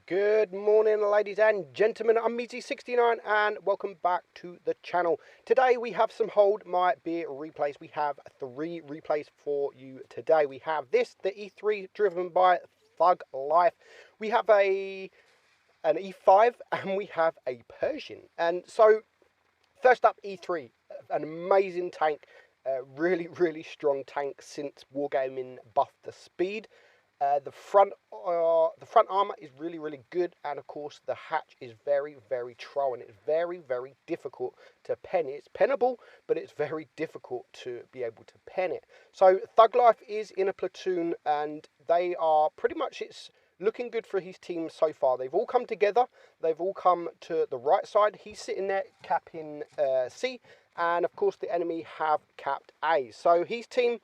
Good morning, ladies and gentlemen. I'm meadsy69 and welcome back to the channel. Today we have some Hold My Beer replays. We have 3 replays for you today. We have this, the E3 driven by Thug Life. We have an E5 and we have a Pershing. And so, first up, E3, an amazing tank. Really strong tank since Wargaming buffed the speed. The front armor is really good, and of course the hatch is very troll, and it's very difficult to pen. It's pennable, but it's very difficult to be able to pen it. So Thug Life is in a platoon, and they are pretty much, it's looking good for his team so far. They've all come together. They've all come to the right side. He's sitting there capping C, and of course the enemy have capped A. So his team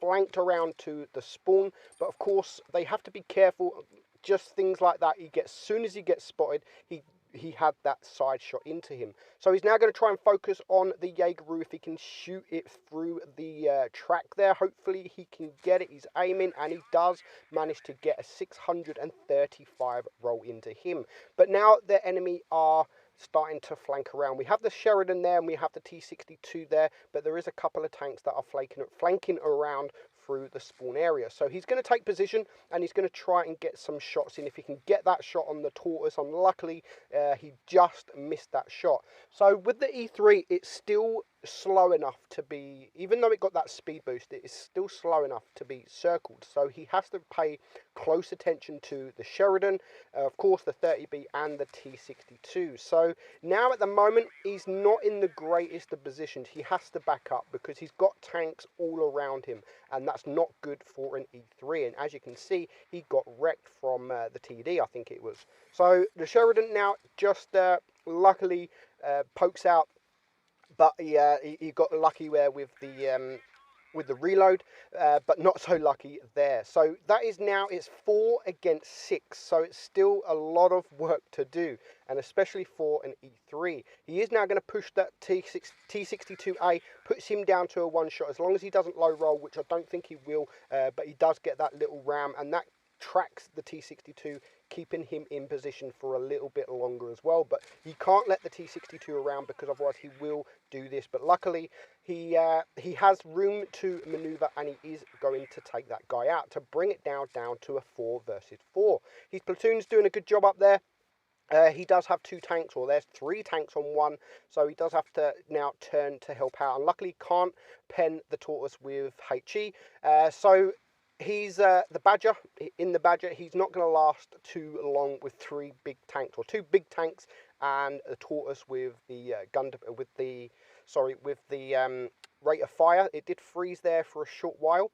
flanked around to the spawn, but of course they have to be careful. Just things like that, as soon as he gets spotted, he had that side shot into him. So he's now going to try and focus on the Jaeger if he can shoot it through the track there. Hopefully he can get it. He's aiming, and he does manage to get a 635 roll into him. But now the enemy are starting to flank around. We have the Sheridan there and we have the T62 there, but there is a couple of tanks that are flanking around through the spawn area. So he's going to take position and he's going to try and get some shots in. If he can get that shot on the Tortoise, unluckily he just missed that shot. So with the E3, it's still slow enough to be, even though it got that speed boost, it is still slow enough to be circled. So he has to pay close attention to the Sheridan, of course the 30B and the T62. So now at the moment he's not in the greatest of positions. He has to back up because he's got tanks all around him, and that's not good for an E3. And as you can see, he got wrecked from the TD, I think it was. So the Sheridan now just luckily pokes out, but he got lucky there with the reload, but not so lucky there. So that is now, it's 4 against 6, so it's still a lot of work to do, and especially for an E3. He is now going to push that T62A, puts him down to a one-shot, as long as he doesn't low roll, which I don't think he will, but he does get that little ram, and that tracks the T62, keeping him in position for a little bit longer as well. But he can't let the T62 around because otherwise he will do this. But luckily he has room to maneuver, and he is going to take that guy out to bring it down to a 4 versus 4. His platoon's doing a good job up there. He does have 2 tanks, or there's 3 tanks on 1, so he does have to now turn to help out, and luckily can't pen the Tortoise with HE. So he's the Badger. In the Badger, he's not going to last too long with 3 big tanks, or 2 big tanks, and the Tortoise with the rate of fire. It did freeze there for a short while.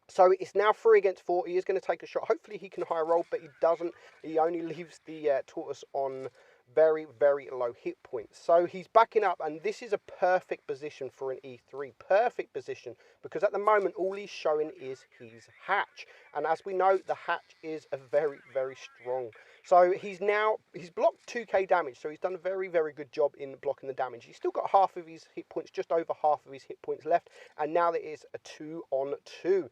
So it's now 3 against 4. He is going to take a shot. Hopefully he can high roll, but he doesn't. He only leaves the Tortoise on very low hit points. So he's backing up, and this is a perfect position for an E3. Perfect position, because at the moment all he's showing is his hatch, and as we know, the hatch is a very strong. So he's blocked 2k damage, so he's done a very good job in blocking the damage. He's still got half of his hit points, just over half of his hit points left, and now there is a 2-on-2.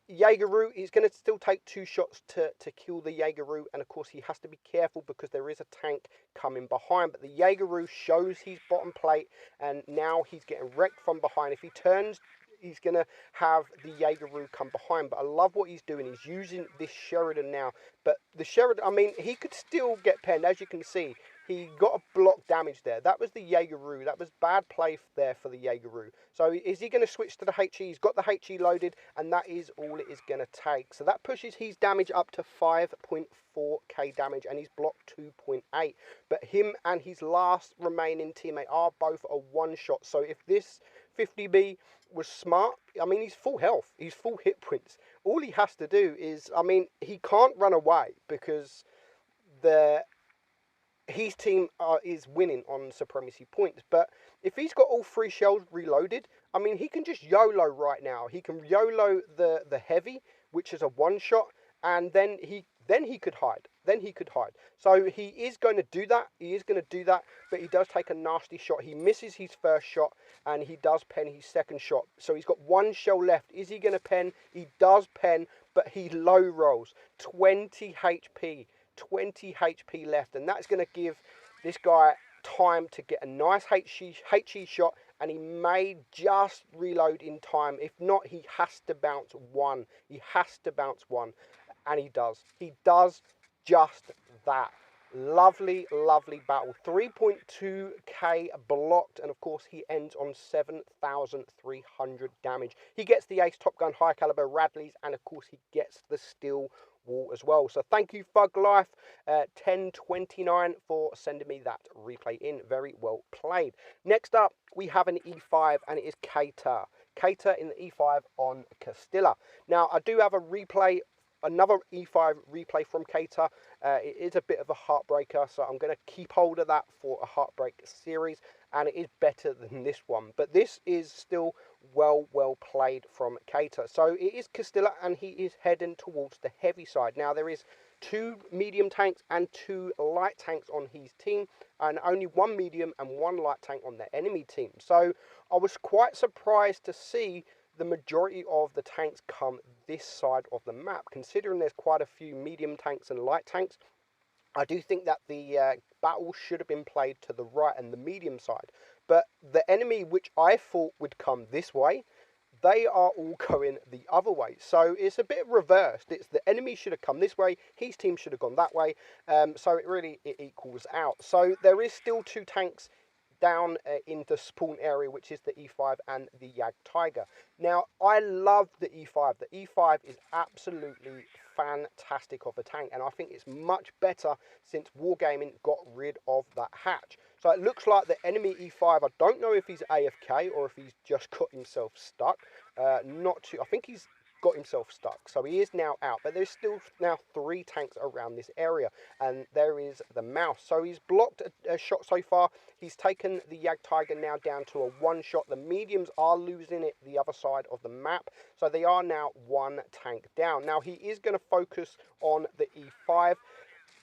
Jaeger is going to still take 2 shots to kill the Jaeger, and of course he has to be careful because there is a tank coming behind, but the Jaeger shows his bottom plate, and now he's getting wrecked from behind. If he turns, he's going to have the Jaeger come behind. But I love what he's doing. He's using this Sheridan now, but the Sheridan, I mean, he could still get penned. As you can see, he got a block damage there. That was the Jaeger. That was bad play there for the Jaeger. So is he going to switch to the HE? He's got the HE loaded, and that is all it is going to take. So that pushes his damage up to 5.4k damage, and he's blocked 2.8. But him and his last remaining teammate are both a one-shot. So if this 50B was smart, I mean, he's full health. He's full hit points. All he has to do is, I mean, he can't run away because his team is winning on supremacy points. But if he's got all 3 shells reloaded, I mean, he can just YOLO right now. He can YOLO the heavy, which is a one-shot, and then he could hide. So he is going to do that. But he does take a nasty shot. He misses his first shot, and he does pen his second shot. So he's got 1 shell left. Is he going to pen? He does pen, but he low rolls 20 HP. 20 HP left, and that's going to give this guy time to get a nice HE shot, and he may just reload in time. If not, he has to bounce one. He has to bounce one, and he does. He does just that. Lovely, lovely battle. 3.2k blocked, and of course he ends on 7,300 damage. He gets the Ace Top Gun High Caliber Radleys, and of course he gets the Steel Wall as well. So thank you, Thug Life 1029, for sending me that replay in. Very well played. Next up, we have an E5, and it is Cater. Cater in the E5 on Castilla. Now, I do have a replay, another E5 replay from Cater. It is a bit of a heartbreaker, so I'm going to keep hold of that for a heartbreak series, and it is better than this one. But this is still well played from Cater. So it is Castilla, and he is heading towards the heavy side. Now, there is 2 medium tanks and 2 light tanks on his team, and only 1 medium and 1 light tank on the enemy team. So I was quite surprised to see the majority of the tanks come this side of the map, considering there's quite a few medium tanks and light tanks. I do think that the battle should have been played to the right and the medium side, but the enemy, which I thought would come this way, they are all going the other way. So it's a bit reversed. It's the enemy should have come this way, his team should have gone that way. So it equals out. So there is still 2 tanks down in the spawn area, which is the E5 and the Jag Tiger. Now, I love the E5. The E5 is absolutely fantastic of a tank, and I think it's much better since Wargaming got rid of that hatch. So it looks like the enemy E5, I don't know if he's AFK or if he's just got himself stuck. Not too, I think he's got himself stuck, so he is now out, but there's still now 3 tanks around this area, and there is the Mouse. So he's blocked a shot so far. He's taken the Jag Tiger now down to a 1 shot. The mediums are losing it the other side of the map, so they are now 1 tank down. Now he is going to focus on the E5.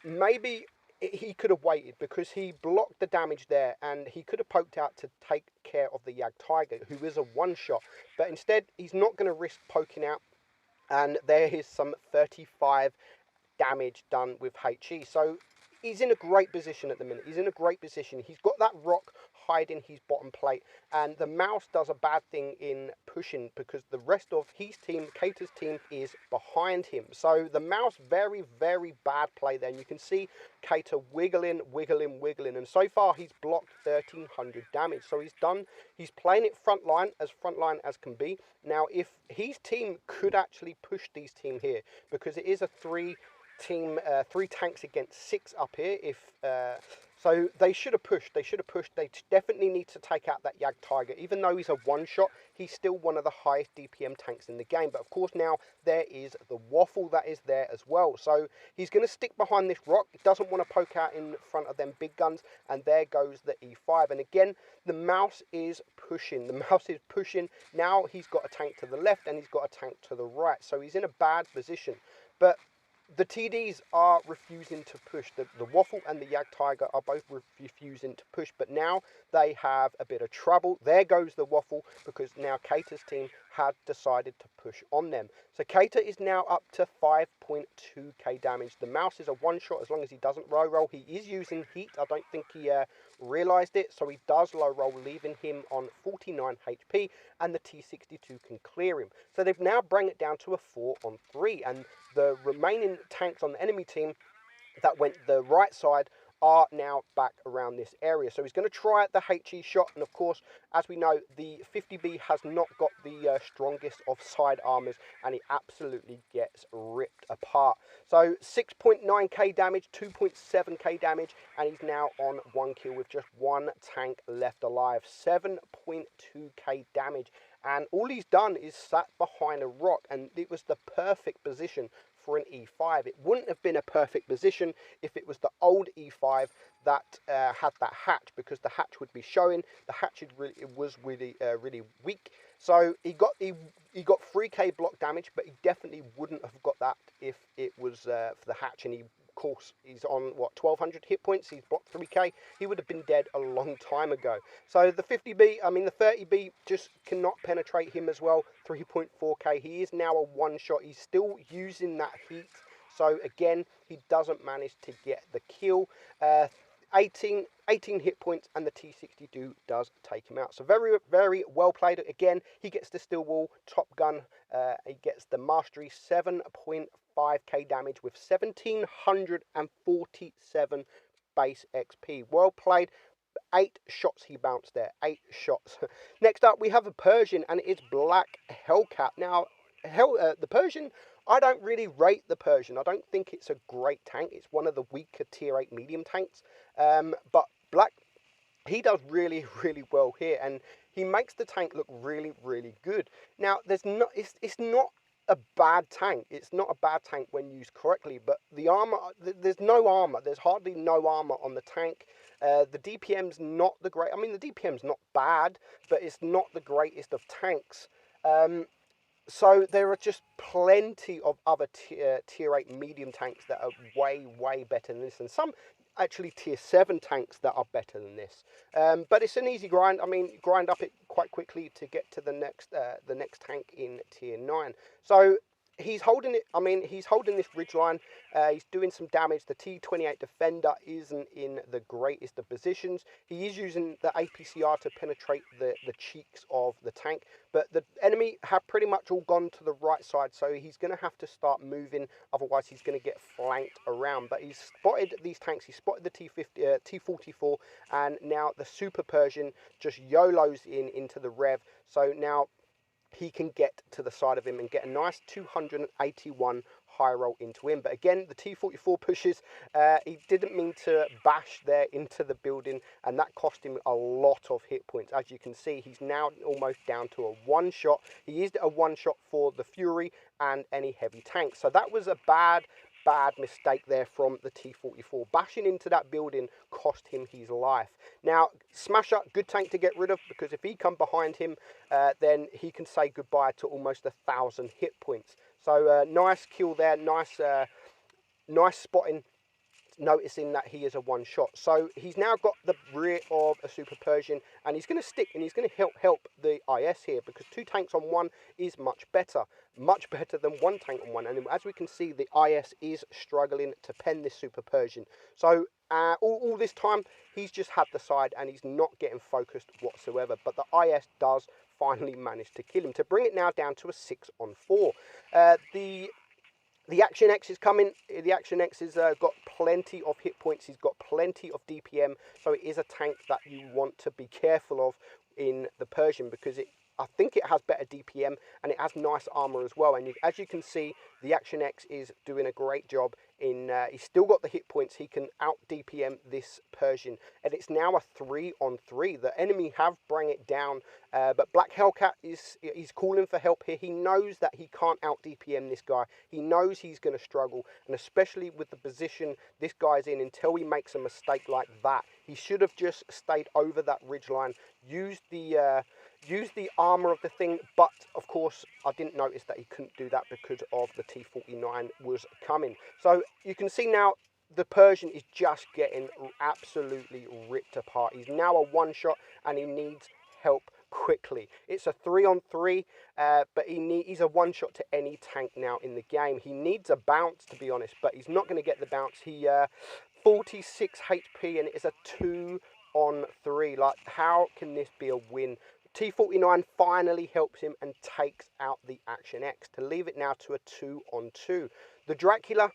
Maybe he could have waited, because he blocked the damage there, and he could have poked out to take care of the Jag Tiger, who is a 1 shot, but instead he's not going to risk poking out, and there is some 35 damage done with HE. So he's in a great position at the minute. He's in a great position. He's got that rock hiding his bottom plate, and the Mouse does a bad thing in pushing, because the rest of his team, Cater's team, is behind him. So the Mouse, very bad play there, and you can see Cater wiggling, and so far he's blocked 1,300 damage. So he's playing it frontline as can be. Now, if his team could actually push these team here, because it is a 3 tanks against 6 up here. So they should have pushed. They definitely need to take out that Jag Tiger. Even though he's a 1 shot, he's still one of the highest DPM tanks in the game. But of course now there is the Waffle that is there as well. So he's going to stick behind this rock. He doesn't want to poke out in front of them big guns. And there goes the E5. And again, the Mouse is pushing. Now he's got a tank to the left and he's got a tank to the right. So he's in a bad position. But the TDs are refusing to push. The Waffle and the Jag Tiger are both refusing to push, but now they have a bit of trouble. There goes the Waffle, because now Cater's team had decided to push on them. So Cater is now up to 5.2k damage. The Mouse is a 1 shot as long as he doesn't low roll. He is using heat. I don't think he realized it, so he does low roll, leaving him on 49 HP, and the T62 can clear him. So they've now bring it down to a 4-on-3, and the remaining tanks on the enemy team that went the right side are now back around this area. So he's going to try the HE shot, and of course, as we know, the 50B has not got the strongest of side armors, and he absolutely gets ripped apart. So 6.9k damage, 2.7k damage, and he's now on 1 kill with just 1 tank left alive. 7.2k damage, and all he's done is sat behind a rock, and it was the perfect position for an E5. It wouldn't have been a perfect position if it was the old E5 that had that hatch, because the hatch would be showing. The hatch was really weak. So he got 3k block damage, but he definitely wouldn't have got that if it was for the hatch. And of course, he's on, what, 1,200 hit points. He's blocked 3k. He would have been dead a long time ago. So the 50B, I mean, the 30B just cannot penetrate him as well. 3.4k. He is now a 1 shot. He's still using that heat. So again, he doesn't manage to get the kill. 18 hit points, and the T62 does take him out. So very, very well played. Again, he gets the steel wall, top gun. He gets the mastery, 7.5k damage with 1747 base XP. Well played. 8 shots he bounced there. 8 shots. Next up, we have a Persian, and it's Black Hellcat. Now, the Persian, I don't really rate the Persian. I don't think it's a great tank. It's one of the weaker tier 8 medium tanks. But Black, he does really, really well here, and he makes the tank look really, really good. Now, it's not a bad tank. It's not a bad tank when used correctly, but the armor, there's no armor. There's hardly no armor on the tank. The DPM's not the great. I mean, the DPM's not bad, but it's not the greatest of tanks. So there are just plenty of other tier 8 medium tanks that are way, way better than this, and some actually tier 7 tanks that are better than this. But it's an easy grind. I mean, grind up it quite quickly to get to the next tank in tier 9. So he's holding it. I mean, he's holding this ridgeline. He's doing some damage. The T28 Defender isn't in the greatest of positions. He is using the APCR to penetrate the cheeks of the tank, but the enemy have pretty much all gone to the right side, so he's going to have to start moving, otherwise he's going to get flanked around. But he's spotted these tanks. He spotted the T44, and now the Super Persian just YOLOs into the Rev. So now he can get to the side of him and get a nice 281 high roll into him. But again, the T44 pushes. He didn't mean to bash there into the building, and that cost him a lot of hit points. As you can see, he's now almost down to a one shot. He used a one shot for the Fury and any heavy tanks. So that was a bad mistake there from the T44. Bashing into that building cost him his life. Now, Smasher, good tank to get rid of, because if he come behind him, then he can say goodbye to almost 1,000 hit points. So nice kill there, nice spotting, noticing that he is a one shot. So he's now got the rear of a Super Persian, and he's going to stick, and he's going to help the IS here, because 2 tanks on 1 is much better than 1 tank on 1. And as we can see, the IS is struggling to pen this Super Persian. So all this time, he's just had the side, and he's not getting focused whatsoever. But the IS does finally manage to kill him, to bring it now down to a 6 on 4. The Action X is coming. The Action X has got plenty of hit points. He's got plenty of DPM. So it is a tank that you want to be careful of in the Persian, because I think it has better DPM, and it has nice armor as well. And as you can see, the Action X is doing a great job in, he's still got the hit points. He can out DPM this Persian, and it's now a 3 on 3. The enemy have bring it down, but Black Hellcat he's calling for help here. He knows that he can't out DPM this guy. He knows he's going to struggle, and especially with the position this guy's in, until he makes a mistake like that, he should have just stayed over that ridgeline, used the armor of the thing. But of course, I didn't notice that he couldn't do that because of the T49 was coming. So you can see now the Persian is just getting absolutely ripped apart. He's now a one shot, and he needs help quickly. It's a 3 on 3, but he's a one shot to any tank now in the game. He needs a bounce, to be honest, but he's not going to get the bounce. He 46 HP, and it's a 2 on 3. Like, how can this be a win? T49 finally helps him and takes out the Action X to leave it now to a 2 on 2. The Dracula,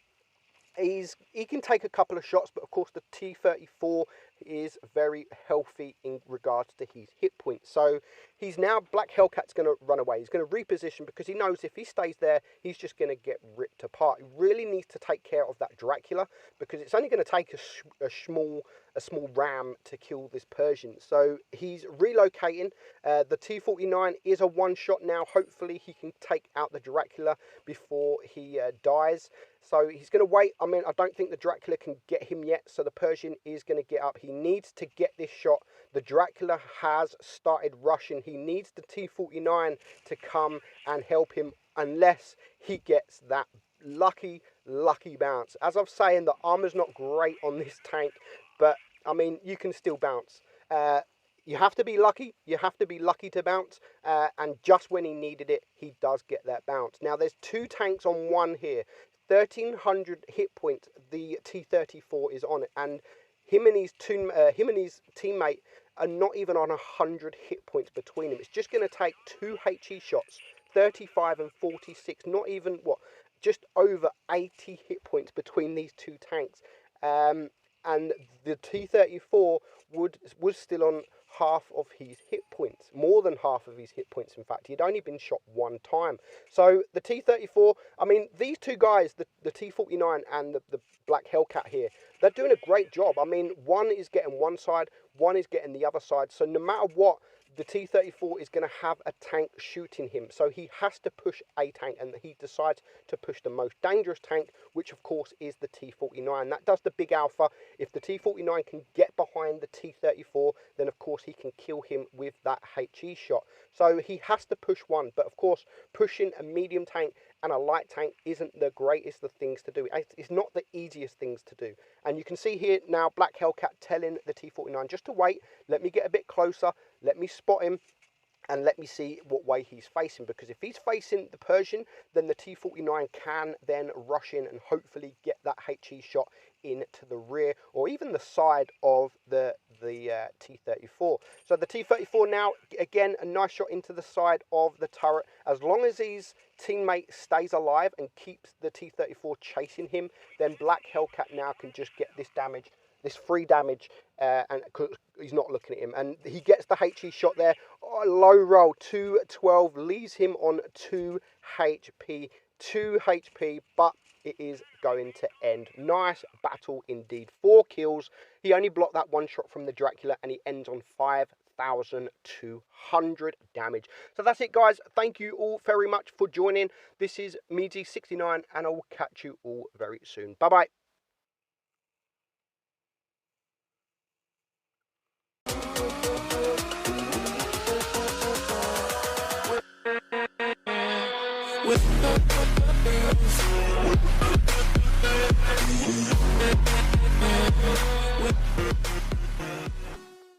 he can take a couple of shots, but of course the T34 is very healthy in regards to his hit points. So he's now, Black Hellcat's going to run away. He's going to reposition, because he knows if he stays there, he's just going to get ripped apart. He really needs to take care of that Dracula, because it's only going to take a small ram to kill this Persian. So he's relocating. The T49 is a one shot now. Hopefully he can take out the Dracula before he dies. So he's going to wait. I mean, I don't think the Dracula can get him yet, so the Persian is going to get up. He needs to get this shot. The Dracula has started rushing. He needs the T49 to come and help him, unless he gets that lucky bounce. As I'm saying, the armor's not great on this tank, but I mean, you can still bounce. You have to be lucky. You have to be lucky to bounce. And just when he needed it, he does get that bounce. Now, there's 2 tanks on 1 here. 1,300 hit points the T-34 is on, and him and his teammate are not even on 100 hit points between them. It's just going to take 2 HE shots, 35 and 46, not even, what, just over 80 hit points between these two tanks. And the T-34 was still on half of his hit points, more than half of his hit points. In fact, he'd only been shot one time. So the T-34, I mean, these two guys, the T-49 and the Black Hellcat here, they're doing a great job. I mean, one is getting one side, one is getting the other side. So no matter what, the T-34 is going to have a tank shooting him. So he has to push a tank, and he decides to push the most dangerous tank, which of course is the T-49. That does the big alpha. If the T-49 can get behind the T-34, then of course he can kill him with that HE shot. So he has to push one, but of course pushing a medium tank and a light tank isn't the greatest of things to do. It's not the easiest things to do. And you can see here now Black Hellcat telling the T-49 just to wait, let me get a bit closer, let me spot him, and let me see what way he's facing, because if he's facing the Pershing, then the T-49 can then rush in and hopefully get that HE shot into the rear or even the side of the T-34. So the T-34 now, again, a nice shot into the side of the turret. As long as his teammate stays alive and keeps the T-34 chasing him, then Black Hellcat now can just get this damage, this free damage, and he's not looking at him, and he gets the HE shot there. Oh, low roll, 212, leaves him on 2 HP, but it is going to end. Nice battle indeed. 4 kills. He only blocked that one shot from the Dracula, and he ends on 5,200 damage. So that's it, guys. Thank you all very much for joining. This is meadsy69, and I will catch you all very soon. Bye-bye.